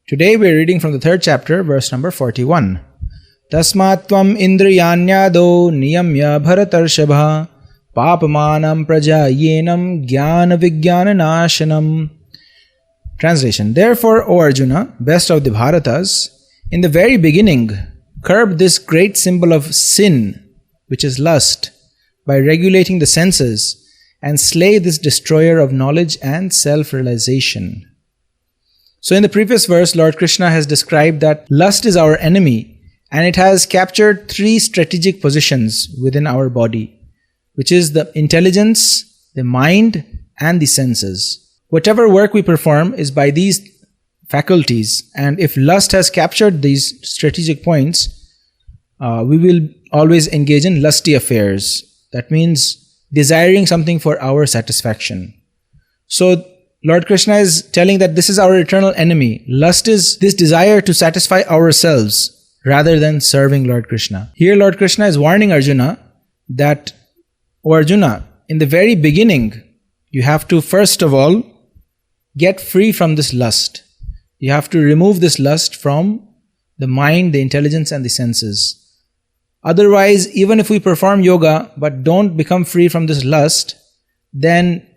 Today we are reading from the 3rd chapter, verse number 41. Tasmat tvam indriyanyado niyamya bharatarshabha papamanam prajayenam jnana vijnana nashanam. Translation. Therefore, O Arjuna, best of the Bharatas, in the very beginning, curb this great symbol of sin, which is lust, by regulating the senses, and slay this destroyer of knowledge and self-realization. So in the previous verse, Lord Krishna has described that lust is our enemy, and it has captured 3 strategic positions within our body, which is the intelligence, the mind, and the senses. Whatever work we perform is by these faculties, and if lust has captured these strategic points, we will always engage in lusty affairs. That means desiring something for our satisfaction. So Lord Krishna is telling that this is our eternal enemy. Lust is this desire to satisfy ourselves rather than serving Lord Krishna. Here Lord Krishna is warning Arjuna that, O Arjuna, in the very beginning, you have to first of all get free from this lust. You have to remove this lust from the mind, the intelligence, and the senses. Otherwise, even if we perform yoga but don't become free from this lust, then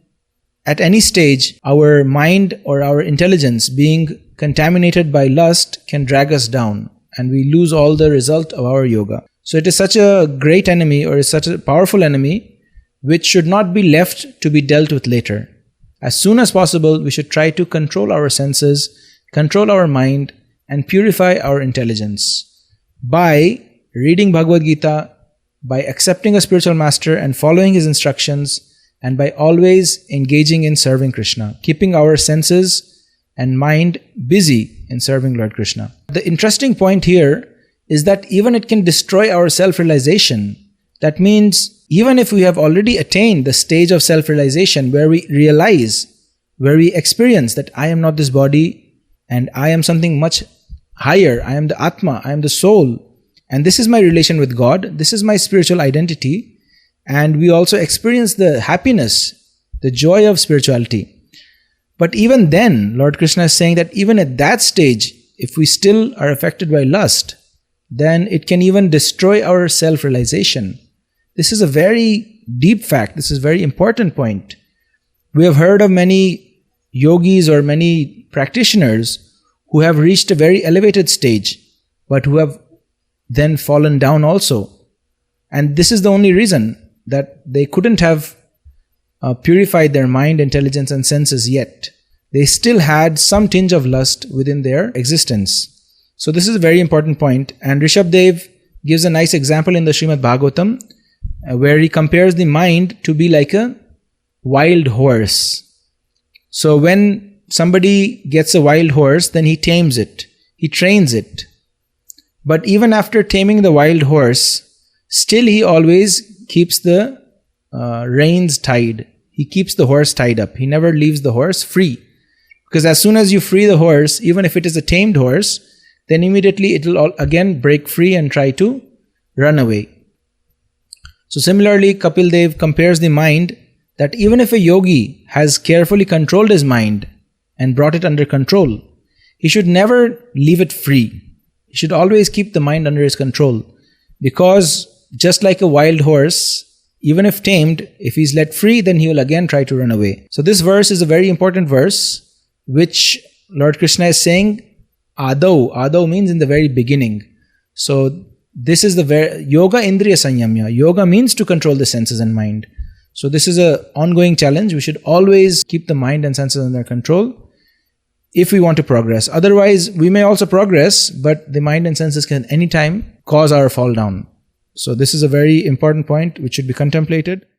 at any stage, our mind or our intelligence being contaminated by lust can drag us down, and we lose all the result of our yoga. So it is such a great enemy, or is such a powerful enemy, which should not be left to be dealt with later. As soon as possible, we should try to control our senses, control our mind, and purify our intelligence by reading Bhagavad Gita, by accepting a spiritual master and following his instructions, and by always engaging in serving Krishna, keeping our senses and mind busy in serving Lord Krishna. The interesting point here is that even it can destroy our self-realization. That means even if we have already attained the stage of self-realization where we realize, where we experience that I am not this body and I am something much higher, I am the Atma, I am the soul, and this is my relation with God, this is my spiritual identity, and we also experience the happiness, the joy of spirituality. But even then, Lord Krishna is saying that even at that stage, if we still are affected by lust, then it can even destroy our self-realization. This is a very deep fact. This is a very important point. We have heard of many yogis or many practitioners who have reached a very elevated stage, but who have then fallen down also. And this is the only reason that they couldn't have purified their mind, intelligence, and senses yet. They still had some tinge of lust within their existence. So this is a very important point. And Rishabdev gives a nice example in the Srimad Bhagavatam, where he compares the mind to be like a wild horse. So when somebody gets a wild horse, then he tames it, he trains it. But even after taming the wild horse, still he always keeps the reins tied. He keeps the horse tied up. He never leaves the horse free. Because as soon as you free the horse, even if it is a tamed horse, then immediately it will again break free and try to run away. So similarly, Kapil Dev compares the mind that even if a yogi has carefully controlled his mind and brought it under control, he should never leave it free. He should always keep the mind under his control, because just like a wild horse, even if tamed, if he's let free, then he will again try to run away. So this verse is a very important verse, which Lord Krishna is saying, Adau. Adau means in the very beginning. So this is the Yoga Indriya Sanyamya. Yoga means to control the senses and mind. So this is an ongoing challenge. We should always keep the mind and senses under control if we want to progress. Otherwise, we may also progress, but the mind and senses can anytime cause our fall down. So this is a very important point which should be contemplated.